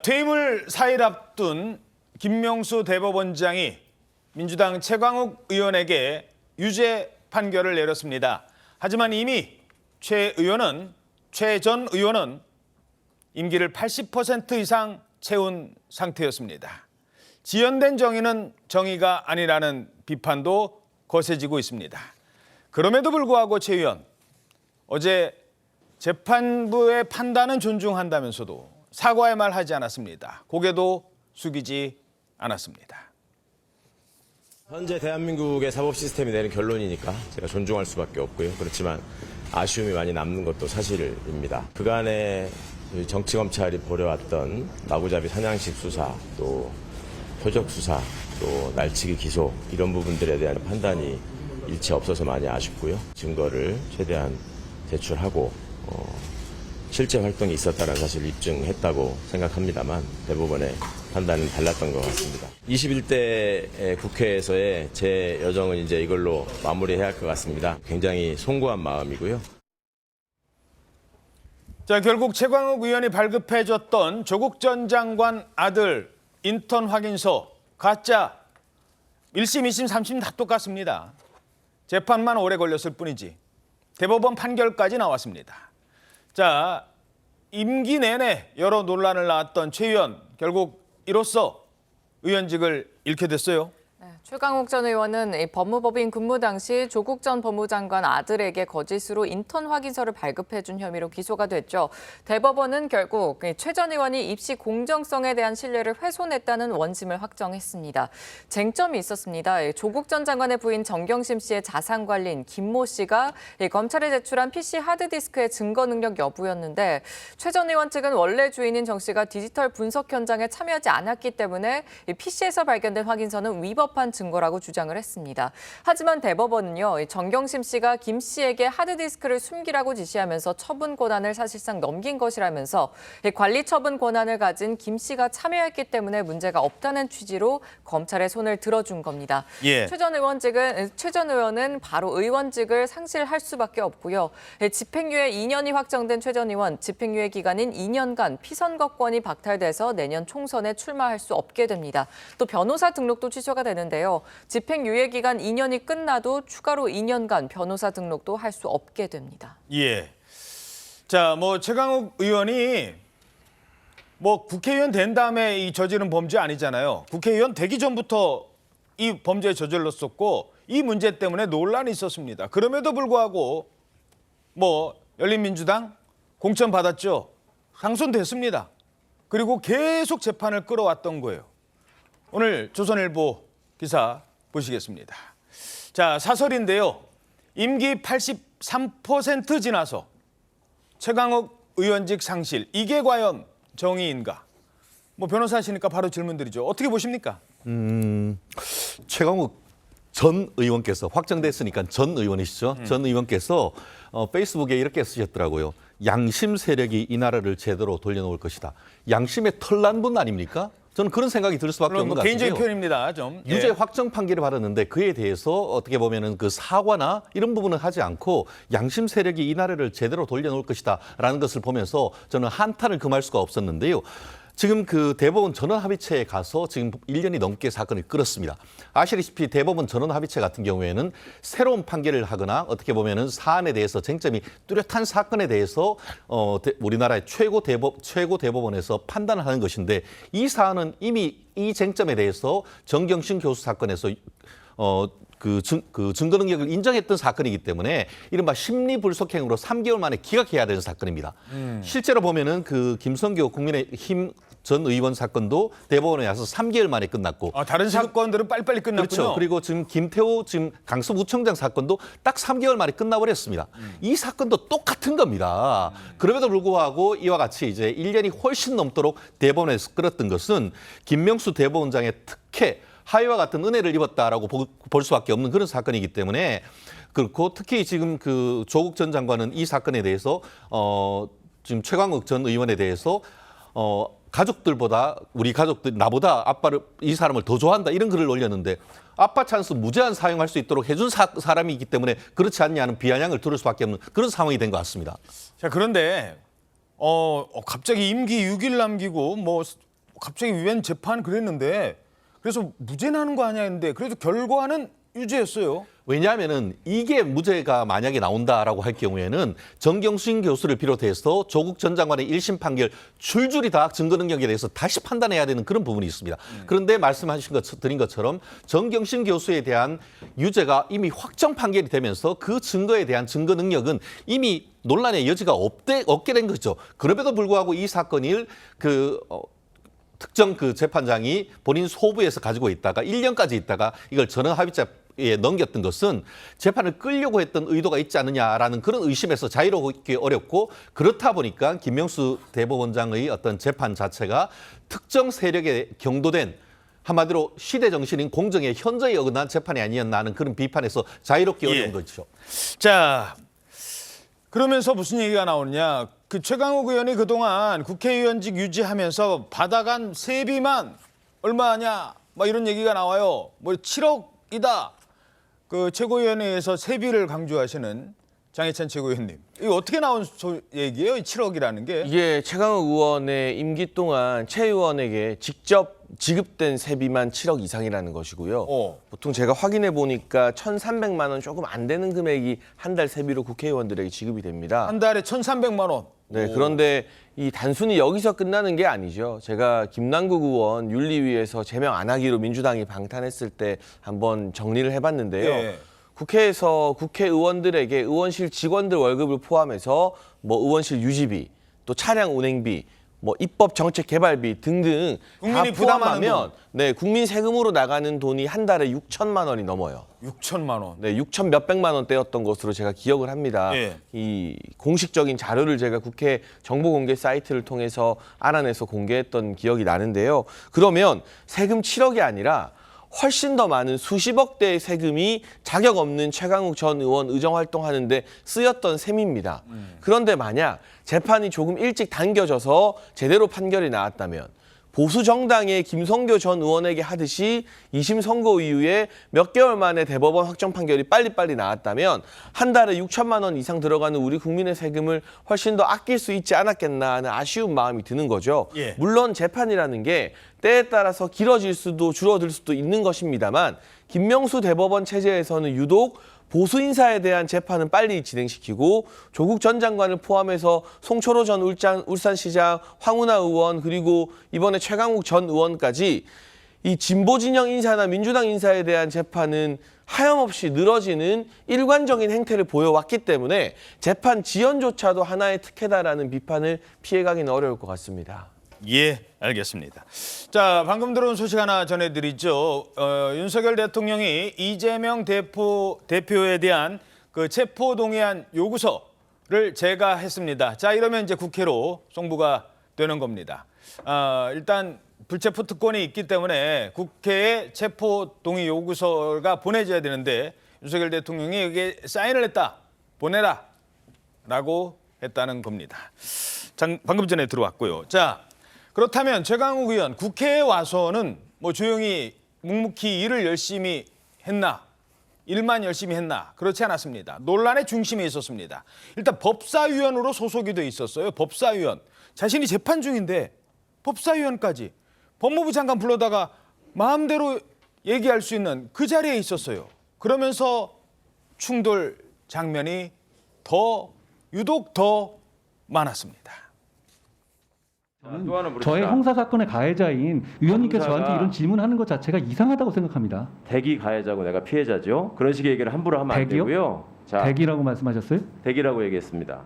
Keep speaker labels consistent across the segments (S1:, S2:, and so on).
S1: 퇴임을 4일 앞둔 김명수 대법원장이 민주당 최광욱 의원에게 유죄 판결을 내렸습니다. 하지만 이미 최 전 의원은 임기를 80% 이상 채운 상태였습니다. 지연된 정의는 정의가 아니라는 비판도 거세지고 있습니다. 그럼에도 불구하고 최 의원, 어제 재판부의 판단은 존중한다면서도 사과의 말 하지 않았습니다. 고개도 숙이지 않았습니다.
S2: 현재 대한민국의 사법 시스템이 내린 결론이니까 제가 존중할 수밖에 없고요. 그렇지만 아쉬움이 많이 남는 것도 사실입니다. 그간의 정치검찰이 벌여왔던 마구잡이 사냥식 수사, 또 표적 수사, 또 날치기 기소 이런 부분들에 대한 판단이 일치 없어서 많이 아쉽고요. 증거를 최대한 제출하고 실제 활동이 있었다는 사실을 입증했다고 생각합니다만 대법원의 판단은 달랐던 것 같습니다. 21대 국회에서의 제 여정은 이제 이걸로 마무리해야 할 것 같습니다. 굉장히 송구한 마음이고요.
S1: 자, 결국 최광욱 의원이 발급해줬던 조국 전 장관 아들 인턴 확인서 가짜 1심, 2심, 3심 다 똑같습니다. 재판만 오래 걸렸을 뿐이지 대법원 판결까지 나왔습니다. 자, 임기 내내 여러 논란을 낳았던 최 의원, 결국 이로써 의원직을 잃게 됐어요.
S3: 최광욱 전 의원은 법무법인 근무 당시 조국 전 법무장관 아들에게 거짓으로 인턴 확인서를 발급해준 혐의로 기소가 됐죠. 대법원은 결국 최 전 의원이 입시 공정성에 대한 신뢰를 훼손했다는 원심을 확정했습니다. 쟁점이 있었습니다. 조국 전 장관의 부인 정경심 씨의 자산관리인 김모 씨가 검찰에 제출한 PC 하드디스크의 증거 능력 여부였는데 최 전 의원 측은 원래 주인인 정 씨가 디지털 분석 현장에 참여하지 않았기 때문에 PC에서 발견된 확인서는 위법한 증거라고 주장을 했습니다. 하지만 대법원은요, 정경심 씨가 김 씨에게 하드디스크를 숨기라고 지시하면서 처분 권한을 사실상 넘긴 것이라면서 관리 처분 권한을 가진 김 씨가 참여했기 때문에 문제가 없다는 취지로 검찰의 손을 들어준 겁니다. 최 전 의원은 바로 의원직을 상실할 수밖에 없고요. 집행유예 2년이 확정된 최 전 의원, 집행유예 기간인 2년간 피선거권이 박탈돼서 내년 총선에 출마할 수 없게 됩니다. 또 변호사 등록도 취소가 되는데요. 집행유예 기간 2년이 끝나도 추가로 2년간 변호사 등록도 할 수 없게 됩니다.
S1: 예. 자, 최광욱 의원이 국회의원 된 다음에 이 저지른 범죄 아니잖아요. 국회의원 되기 전부터 이 범죄에 저질렀었고 이 문제 때문에 논란이 있었습니다. 그럼에도 불구하고 열린민주당 공천 받았죠. 당선됐습니다. 그리고 계속 재판을 끌어왔던 거예요. 오늘 조선일보 기사 보시겠습니다. 자, 사설인데요. 임기 83% 지나서 최광욱 의원직 상실. 이게 과연 정의인가? 변호사시니까 바로 질문 드리죠. 어떻게 보십니까?
S4: 최광욱 전 의원께서 확정됐으니까 전 의원이시죠. 전 의원께서 페이스북에 이렇게 쓰셨더라고요. 양심 세력이 이 나라를 제대로 돌려놓을 것이다. 양심의 털난분 아닙니까? 저는 그런 생각이 들 수밖에 없는 것 같아요.
S1: 개인적인 표현입니다.
S4: 유죄 확정 판결을 받았는데 그에 대해서 어떻게 보면은 그 사과나 이런 부분은 하지 않고 양심 세력이 이 나라를 제대로 돌려놓을 것이다라는 것을 보면서 저는 한탄을 금할 수가 없었는데요. 지금 그 대법원 전원합의체에 가서 지금 1년이 넘게 사건을 끌었습니다. 아시다시피 대법원 전원합의체 같은 경우에는 새로운 판결을 하거나 어떻게 보면은 사안에 대해서 쟁점이 뚜렷한 사건에 대해서 우리나라의 최고 대법원에서 판단을 하는 것인데 이 사안은 이미 이 쟁점에 대해서 정경심 교수 사건에서 증거 능력을 인정했던 사건이기 때문에 이른바 심리불속행으로 3개월 만에 기각해야 되는 사건입니다. 실제로 보면은 그 김성교 국민의힘 전 의원 사건도 대법원에 와서 3개월 만에 끝났고.
S1: 다른 사건들은 빨리빨리 끝났군요.
S4: 그렇죠. 그리고 지금 김태호 강서구청장 사건도 딱 3개월 만에 끝나버렸습니다. 이 사건도 똑같은 겁니다. 그럼에도 불구하고 이와 같이 이제 1년이 훨씬 넘도록 대법원에서 끌었던 것은 김명수 대법원장의 특혜, 하위와 같은 은혜를 입었다라고 볼 수밖에 없는 그런 사건이기 때문에 그렇고 특히 지금 그 조국 전 장관은 이 사건에 대해서 지금 최광욱 전 의원에 대해서 가족들보다 우리 가족들 나보다 이 사람을 더 좋아한다 이런 글을 올렸는데 아빠 찬스 무제한 사용할 수 있도록 해준 사람이기 때문에 그렇지 않냐는 비아냥을 들을 수밖에 없는 그런 상황이 된 것 같습니다.
S1: 자, 그런데 갑자기 임기 6일 남기고 갑자기 웬 재판 그랬는데 그래서 무죄 나는 거 아니야 했는데 그래도 결과는 유죄였어요.
S4: 왜냐하면은 이게 무죄가 만약에 나온다라고 할 경우에는 정경심 교수를 비롯해서 조국 전 장관의 1심 판결 줄줄이 다 증거 능력에 대해서 다시 판단해야 되는 그런 부분이 있습니다. 그런데 드린 것처럼 정경심 교수에 대한 유죄가 이미 확정 판결이 되면서 그 증거에 대한 증거 능력은 이미 논란의 여지가 없게 된 거죠. 그럼에도 불구하고 이 사건을 특정 그 재판장이 본인 소부에서 가지고 있다가 1년까지 있다가 이걸 전원합의체에 넘겼던 것은 재판을 끌려고 했던 의도가 있지 않느냐라는 그런 의심에서 자유롭기 어렵고 그렇다 보니까 김명수 대법원장의 어떤 재판 자체가 특정 세력에 경도된 한마디로 시대 정신인 공정의 현저히 어긋난 재판이 아니었나 하는 그런 비판에서 자유롭기 어려운 거죠.
S1: 자, 그러면서 무슨 얘기가 나오느냐. 그 최강욱 의원이 그동안 국회의원직 유지하면서 받아간 세비만 얼마냐 막 이런 얘기가 나와요. 뭐 7억이다. 그 최고위원회에서 세비를 강조하시는 장해찬 최고위원님. 이거 어떻게 나온 얘기예요? 이 7억이라는 게?
S5: 이게 최강욱 의원의 임기 동안 최 의원에게 직접 지급된 세비만 7억 이상이라는 것이고요. 보통 제가 확인해 보니까 1,300만 원 조금 안 되는 금액이 한 달 세비로 국회의원들에게 지급이 됩니다.
S1: 한 달에 1,300만 원.
S5: 네, 그런데 이 단순히 여기서 끝나는 게 아니죠. 제가 김남국 의원 윤리위에서 제명 안 하기로 민주당이 방탄했을 때 한번 정리를 해봤는데요.
S1: 예.
S5: 국회에서 국회의원들에게 의원실 직원들 월급을 포함해서 뭐 의원실 유지비, 또 차량 운행비, 뭐 입법 정책 개발비 등등
S1: 국민이
S5: 다
S1: 부담하는
S5: 포함하면 네, 국민 세금으로 나가는 돈이 한 달에 6천만 원이 넘어요.
S1: 6천만 원.
S5: 네, 6천 몇백만 원대였던 것으로 제가 기억을 합니다.
S1: 예.
S5: 이 공식적인 자료를 제가 국회 정보공개 사이트를 통해서 알아내서 공개했던 기억이 나는데요. 그러면 세금 7억이 아니라 훨씬 더 많은 수십억대의 세금이 자격 없는 최강욱 전 의원 의정활동하는데 쓰였던 셈입니다. 그런데 만약 재판이 조금 일찍 당겨져서 제대로 판결이 나왔다면 보수 정당의 김성교 전 의원에게 하듯이 2심 선고 이후에 몇 개월 만에 대법원 확정 판결이 빨리빨리 나왔다면 한 달에 6천만 원 이상 들어가는 우리 국민의 세금을 훨씬 더 아낄 수 있지 않았겠나 하는 아쉬운 마음이 드는 거죠.
S1: 예.
S5: 물론 재판이라는 게 때에 따라서 길어질 수도 줄어들 수도 있는 것입니다만 김명수 대법원 체제에서는 유독 보수 인사에 대한 재판은 빨리 진행시키고 조국 전 장관을 포함해서 송철호 전 울산시장, 황운하 의원 그리고 이번에 최강욱 전 의원까지 이 진보 진영 인사나 민주당 인사에 대한 재판은 하염없이 늘어지는 일관적인 행태를 보여왔기 때문에 재판 지연조차도 하나의 특혜다라는 비판을 피해가기는 어려울 것 같습니다.
S1: 예, 알겠습니다. 자, 방금 들어온 소식 하나 전해드리죠. 윤석열 대통령이 이재명 대표에 대한 그 체포동의안 요구서를 제가했습니다. 자, 이러면 이제 국회로 송부가 되는 겁니다. 일단 불체포 특권이 있기 때문에 국회에 체포동의 요구서가 보내져야 되는데 윤석열 대통령이 여기에 사인을 했다. 보내라. 라고 했다는 겁니다. 방금 전에 들어왔고요. 자, 그렇다면 최강욱 의원 국회에 와서는 뭐 조용히 묵묵히 일을 열심히 했나? 일만 열심히 했나? 그렇지 않았습니다. 논란의 중심에 있었습니다. 일단 법사위원으로 소속이 돼 있었어요. 법사위원. 자신이 재판 중인데 법사위원까지 법무부 장관 불러다가 마음대로 얘기할 수 있는 그 자리에 있었어요. 그러면서 충돌 장면이 유독 더 많았습니다.
S6: 저의 형사 사건의 가해자인 의원님께서
S7: 형사가
S6: 저한테 이런 질문하는 것 자체가 이상하다고 생각합니다.
S7: 대기 가해자고 내가 피해자죠. 그런 식의 얘기를 함부로 하면 안
S6: 대기요?
S7: 되고요. 자,
S6: 대기라고 말씀하셨어요?
S7: 대기라고 얘기했습니다.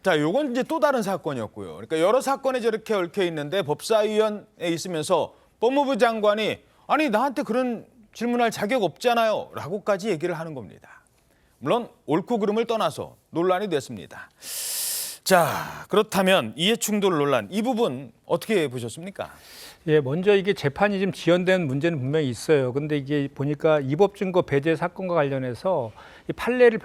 S1: 자, 요건 이제 또 다른 사건이었고요. 그러니까 여러 사건에 저렇게 얽혀 있는데 법사위원회에 있으면서 법무부 장관이 아니 나한테 그런 질문할 자격 없잖아요. 라고까지 얘기를 하는 겁니다. 물론 옳고 그름을 떠나서 논란이 됐습니다. 자, 그렇다면 이해충돌 논란 이 부분 어떻게 보셨습니까?
S8: 예, 먼저 이게 재판이 좀 지연된 문제는 분명히 있어요. 근데 이게 보니까 이법증거 배제 사건과 관련해서 이 판례를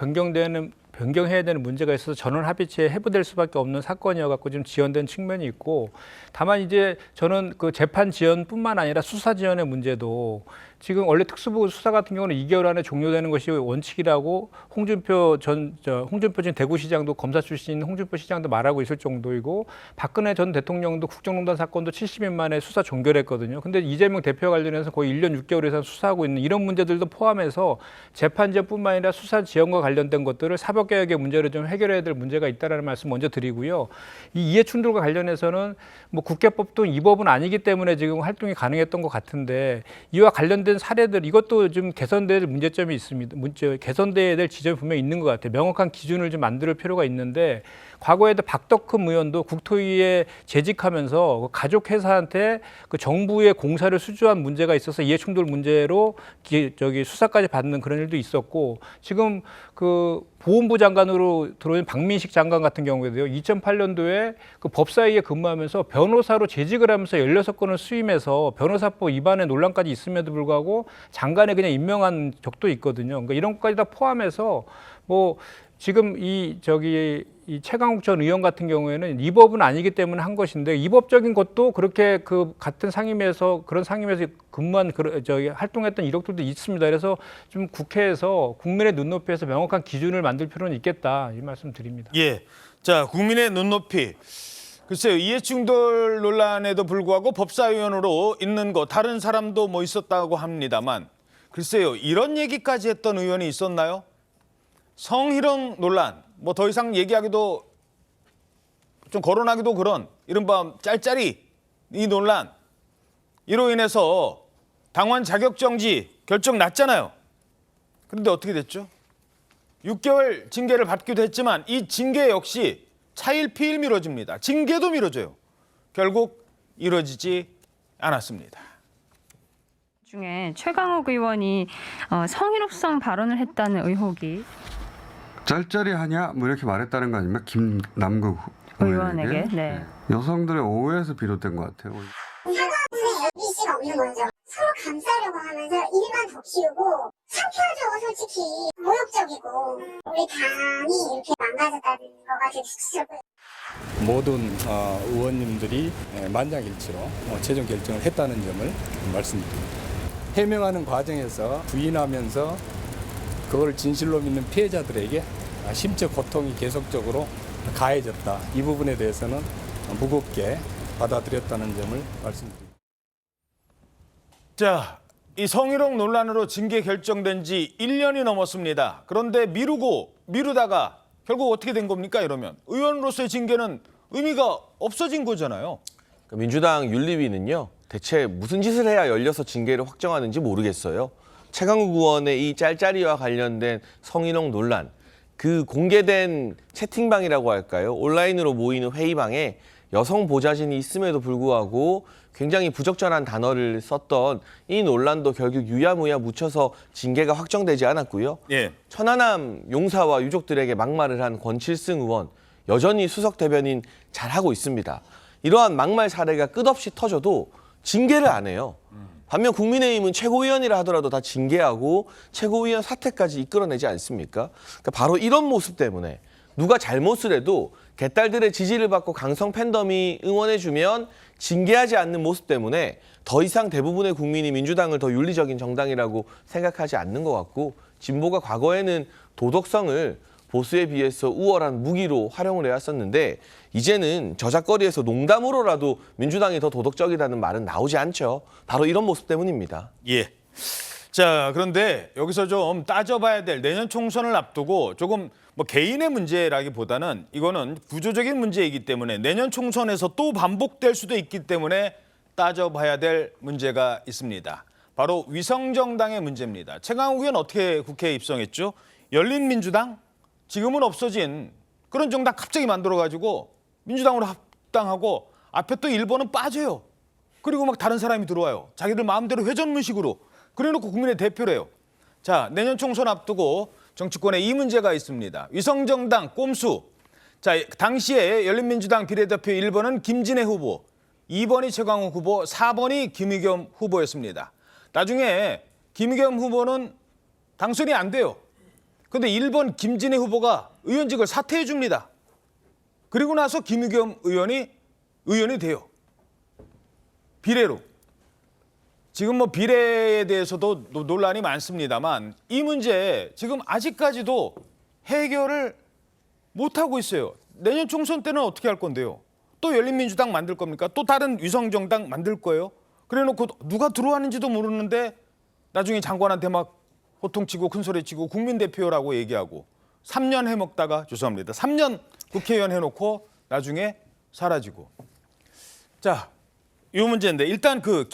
S8: 변경해야 되는 문제가 있어서 전원 합의체에 해부될 수밖에 없는 사건이어갖고 좀 지연된 측면이 있고, 다만 이제 저는 그 재판 지연뿐만 아니라 수사 지연의 문제도 지금 원래 특수부 수사 같은 경우는 2개월 안에 종료되는 것이 원칙이라고 홍준표 지금 대구시장도 검사 출신 홍준표 시장도 말하고 있을 정도이고, 박근혜 전 대통령도 국정농단 사건도 70일 만에 수사 종결했거든요. 근데 이재명 대표 관련해서 거의 1년 6개월 이상 수사하고 있는 이런 문제들도 포함해서 재판 지연뿐만 아니라 수사 지연과 관련된 것들을 사법개혁의 문제로 좀 해결해야 될 문제가 있다라는 말씀 먼저 드리고요. 이 이해 충돌과 관련해서는 뭐 국회법도 이 법은 아니기 때문에 지금 활동이 가능했던 것 같은데, 이와 관련된 사례들 이것도 좀 개선될 문제점이 있습니다. 개선돼야 될 지점이 분명히 있는 것 같아요. 명확한 기준을 좀 만들 필요가 있는데, 과거에도 박덕흠 의원도 국토위에 재직하면서 가족 회사한테 그 정부의 공사를 수주한 문제가 있어서 이해충돌 문제로 수사까지 받는 그런 일도 있었고, 지금 그 보훈부 장관으로 들어온 박민식 장관 같은 경우에도요, 2008년도에 그 법사위에 근무하면서 변호사로 재직을 하면서 16건을 수임해서 변호사법 위반의 논란까지 있음에도 불구하고 장관에 그냥 임명한 적도 있거든요. 그러니까 이런 것까지 다 포함해서 뭐 지금 이 최강욱 전 의원 같은 경우에는 이 법은 아니기 때문에 한 것인데, 이 법적인 것도 그렇게 그 같은 상임위에서 근무한 활동했던 이력들도 있습니다. 그래서 좀 국회에서 국민의 눈높이에서 명확한 기준을 만들 필요는 있겠다, 이 말씀 드립니다.
S1: 예. 자, 국민의 눈높이. 글쎄요, 이해충돌 논란에도 불구하고 법사위원으로 있는 거 다른 사람도 뭐 있었다고 합니다만, 글쎄요, 이런 얘기까지 했던 의원이 있었나요? 성희롱 논란, 뭐 더 이상 얘기하기도 좀 거론하기도 그런 이른바 짤짤이 이 논란, 이로 인해서 당원 자격정지 결정 났잖아요. 그런데 어떻게 됐죠? 6개월 징계를 받기도 했지만 이 징계 역시 차일피일 미뤄집니다. 징계도 미뤄져요. 결국 이루어지지 않았습니다.
S9: 중에 최강욱 의원이 성희롱성 발언을 했다는 의혹이
S10: 짤짤이 하냐 뭐 이렇게 말했다는 거 아닙니까? 김남국
S9: 의원에게. 네.
S10: 여성들의 오해에서 비롯된 것 같아요.
S11: 상관의 MBC가 없는 거죠. 서로 감싸려고 하면서 일만 더 키우고 창피하죠. 솔직히 모욕적이고 우리 당이 이렇게 망가졌다는 거가 되게 수치스럽고요.
S12: 모든 의원님들이 만장일치로 최종 결정을 했다는 점을 말씀드립니다. 해명하는 과정에서 부인하면서 그걸 진실로 믿는 피해자들에게 심적 고통이 계속적으로 가해졌다. 이 부분에 대해서는 무겁게 받아들였다는 점을 말씀드립니다.
S1: 자, 이 성희롱 논란으로 징계 결정된 지 1년이 넘었습니다. 그런데 미루다가 결국 어떻게 된 겁니까? 이러면 의원으로서의 징계는 의미가 없어진 거잖아요.
S5: 민주당 윤리위는요, 대체 무슨 짓을 해야 열려서 징계를 확정하는지 모르겠어요. 최강욱 의원의 이 짤짤이와 관련된 성희롱 논란, 그 공개된 채팅방이라고 할까요? 온라인으로 모이는 회의방에 여성 보좌진이 있음에도 불구하고 굉장히 부적절한 단어를 썼던 이 논란도 결국 유야무야 묻혀서 징계가 확정되지 않았고요.
S1: 예.
S5: 천안함 용사와 유족들에게 막말을 한 권칠승 의원, 여전히 수석 대변인 잘하고 있습니다. 이러한 막말 사례가 끝없이 터져도 징계를 안 해요. 반면 국민의힘은 최고위원이라 하더라도 다 징계하고 최고위원 사퇴까지 이끌어내지 않습니까? 그러니까 바로 이런 모습 때문에 누가 잘못을 해도 개딸들의 지지를 받고 강성 팬덤이 응원해주면 징계하지 않는 모습 때문에 더 이상 대부분의 국민이 민주당을 더 윤리적인 정당이라고 생각하지 않는 것 같고, 진보가 과거에는 도덕성을 보수에 비해서 우월한 무기로 활용을 해왔었는데 이제는 저작거리에서 농담으로라도 민주당이 더 도덕적이라는 말은 나오지 않죠. 바로 이런 모습 때문입니다.
S1: 예. 자, 그런데 여기서 좀 따져봐야 될 내년 총선을 앞두고 조금 뭐 개인의 문제라기보다는 이거는 구조적인 문제이기 때문에 내년 총선에서 또 반복될 수도 있기 때문에 따져봐야 될 문제가 있습니다. 바로 위성정당의 문제입니다. 최강욱 의원 어떻게 국회에 입성했죠? 열린민주당? 지금은 없어진 그런 정당 갑자기 만들어가지고 민주당으로 합당하고 앞에 또 1번은 빠져요. 그리고 막 다른 사람이 들어와요. 자기들 마음대로 회전문식으로. 그래놓고 국민의 대표를 해요. 자, 내년 총선 앞두고 정치권에 이 문제가 있습니다. 위성정당 꼼수. 자, 당시에 열린민주당 비례대표 1번은 김진애 후보, 2번이 최강욱 후보, 4번이 김의겸 후보였습니다. 나중에 김의겸 후보는 당선이 안 돼요. 그런데 1번 김진애 후보가 의원직을 사퇴해 줍니다. 그리고 나서 김의겸 의원이 돼요. 비례로. 지금 뭐 비례에 대해서도 논란이 많습니다만 이 문제 지금 아직까지도 해결을 못하고 있어요. 내년 총선 때는 어떻게 할 건데요? 또 열린민주당 만들 겁니까? 또 다른 위성정당 만들 거예요? 그래놓고 누가 들어왔는지도 모르는데 나중에 장관한테 막 호통치고 큰소리치고 국민대표라고 얘기하고 3년 해먹다가 죄송합니다. 3년 국회의원 해놓고 나중에 사라지고. 자, 이 문제인데 일단 그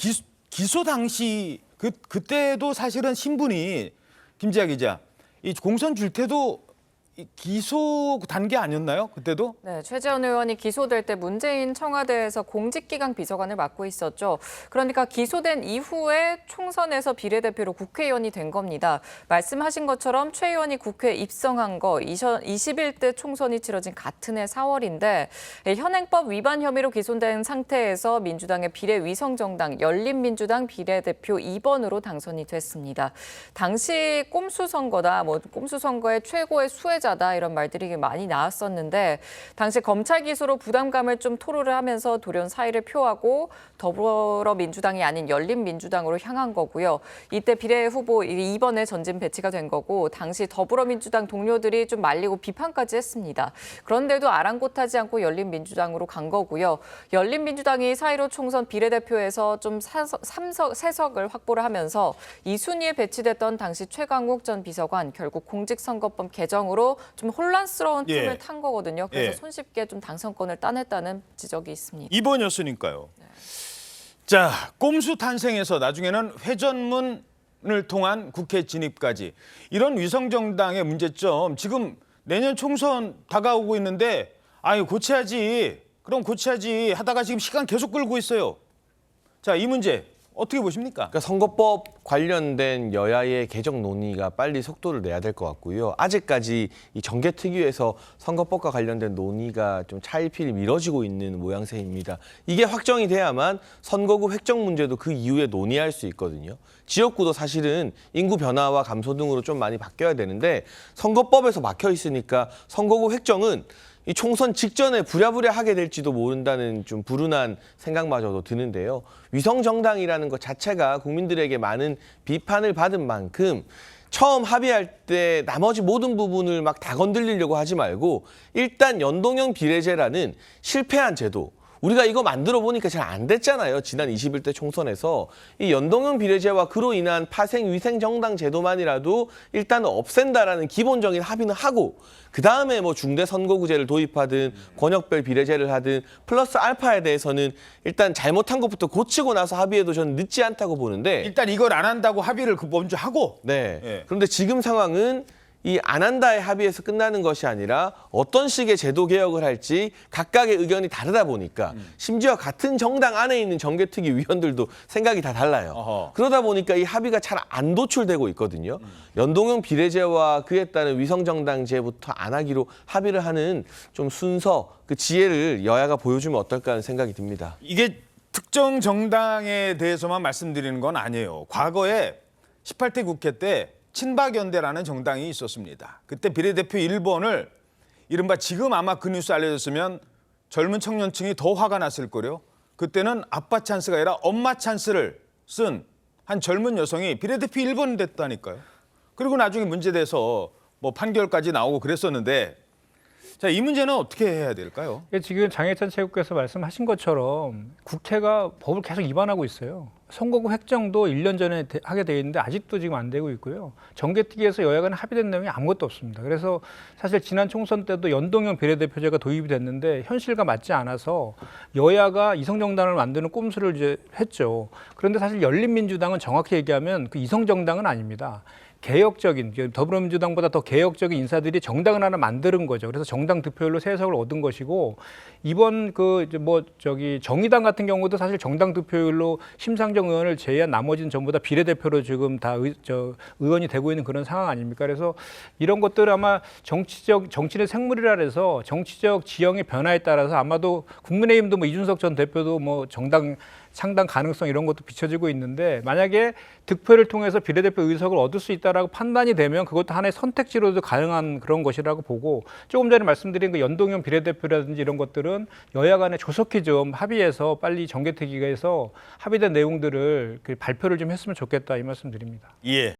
S1: 기소 당시 그때도 사실은 신분이 김지아 기자 이 공천 줄 때도 기소 단계 아니었나요? 그때도?
S3: 네, 최재원 의원이 기소될 때 문재인 청와대에서 공직기강 비서관을 맡고 있었죠. 그러니까 기소된 이후에 총선에서 비례대표로 국회의원이 된 겁니다. 말씀하신 것처럼 최 의원이 국회에 입성한 거 21대 총선이 치러진 같은 해 4월인데 현행법 위반 혐의로 기소된 상태에서 민주당의 비례위성정당 열린민주당 비례대표 2번으로 당선이 됐습니다. 당시 꼼수 선거다, 꼼수 선거의 최고의 수혜자다 이런 말들이 많이 나왔었는데 당시 검찰 기소로 부담감을 좀 토로를 하면서 돌연 사의를 표하고 더불어민주당이 아닌 열린민주당으로 향한 거고요. 이때 비례 후보 2번에 전진 배치가 된 거고 당시 더불어민주당 동료들이 좀 말리고 비판까지 했습니다. 그런데도 아랑곳하지 않고 열린민주당으로 간 거고요. 열린민주당이 4.15 총선 비례대표에서 좀 세석을 확보를 하면서 2순위에 배치됐던 당시 최강욱 전 비서관 결국 공직선거법 개정으로 좀 혼란스러운 틈을 탄 거거든요. 그래서 손쉽게 좀 당선권을 따냈다는 지적이 있습니다.
S1: 2번이었으니까요. 자, 꼼수 탄생해서 나중에는 회전문을 통한 국회 진입까지. 이런 위성정당의 문제점 지금 내년 총선 다가오고 있는데 아유 고쳐야지. 그럼 고쳐야지 하다가 지금 시간 계속 끌고 있어요. 자, 이 문제 어떻게 보십니까?
S5: 그러니까 선거법 관련된 여야의 개정 논의가 빨리 속도를 내야 될 것 같고요. 아직까지 이 정개특위에서 선거법과 관련된 논의가 좀 차일피일 미뤄지고 있는 모양새입니다. 이게 확정이 돼야만 선거구 획정 문제도 그 이후에 논의할 수 있거든요. 지역구도 사실은 인구 변화와 감소 등으로 좀 많이 바뀌어야 되는데 선거법에서 막혀 있으니까 선거구 획정은 이 총선 직전에 부랴부랴 하게 될지도 모른다는 좀 불운한 생각마저도 드는데요. 위성정당이라는 것 자체가 국민들에게 많은 비판을 받은 만큼 처음 합의할 때 나머지 모든 부분을 막 다 건드리려고 하지 말고 일단 연동형 비례제라는 실패한 제도, 우리가 이거 만들어 보니까 잘 안 됐잖아요. 지난 21대 총선에서. 이 연동형 비례제와 그로 인한 파생 위생 정당 제도만이라도 일단 없앤다라는 기본적인 합의는 하고 그다음에 뭐 중대 선거구제를 도입하든 권역별 비례제를 하든 플러스 알파에 대해서는 일단 잘못한 것부터 고치고 나서 합의해도 저는 늦지 않다고 보는데
S1: 일단 이걸 안 한다고 합의를 먼저 하고.
S5: 네. 그런데 지금 상황은 이 안 한다의 합의에서 끝나는 것이 아니라 어떤 식의 제도 개혁을 할지 각각의 의견이 다르다 보니까 심지어 같은 정당 안에 있는 정개특위 위원들도 생각이 다 달라요. 그러다 보니까 이 합의가 잘 안 도출되고 있거든요. 연동형 비례제와 그에 따른 위성정당제부터 안 하기로 합의를 하는 좀 순서, 그 지혜를 여야가 보여주면 어떨까 하는 생각이 듭니다.
S1: 이게 특정 정당에 대해서만 말씀드리는 건 아니에요. 과거에 18대 국회 때 친박연대라는 정당이 있었습니다. 그때 비례대표 1번을 이른바 지금 아마 그 뉴스 알려졌으면 젊은 청년층이 더 화가 났을 거래요. 그때는 아빠 찬스가 아니라 엄마 찬스를 쓴 한 젊은 여성이 비례대표 1번이 됐다니까요. 그리고 나중에 문제돼서 뭐 판결까지 나오고 그랬었는데 자, 이 문제는 어떻게 해야 될까요?
S8: 지금 장혜찬 최고께서 말씀하신 것처럼 국회가 법을 계속 위반하고 있어요. 선거구 획정도 1년 전에 하게 돼 있는데 아직도 지금 안 되고 있고요. 정개특위에서 여야 간 합의된 내용이 아무것도 없습니다. 그래서 사실 지난 총선 때도 연동형 비례대표제가 도입이 됐는데 현실과 맞지 않아서 여야가 이성정당을 만드는 꼼수를 이제 했죠. 그런데 사실 열린민주당은 정확히 얘기하면 그 이성정당은 아닙니다. 개혁적인, 더불어민주당보다 더 개혁적인 인사들이 정당을 하나 만드는 거죠. 그래서 정당 득표율로 세석을 얻은 것이고 이번 정의당 같은 경우도 사실 정당 득표율로 심상정 의원을 제외한 나머지는 전부 다 비례대표로 지금 다 의원이 되고 있는 그런 상황 아닙니까? 그래서 이런 것들 아마 정치의 생물이라 해서 정치적 지형의 변화에 따라서 아마도 국민의힘도 뭐 이준석 전 대표도 뭐 정당 상당 가능성 이런 것도 비춰지고 있는데 만약에 득표를 통해서 비례대표 의석을 얻을 수 있다라고 판단이 되면 그것도 하나의 선택지로도 가능한 그런 것이라고 보고 조금 전에 말씀드린 그 연동형 비례대표라든지 이런 것들은 여야 간에 조속히 좀 합의해서 빨리 정개특위에서 합의된 내용들을 발표를 좀 했으면 좋겠다 이 말씀드립니다.
S1: 예.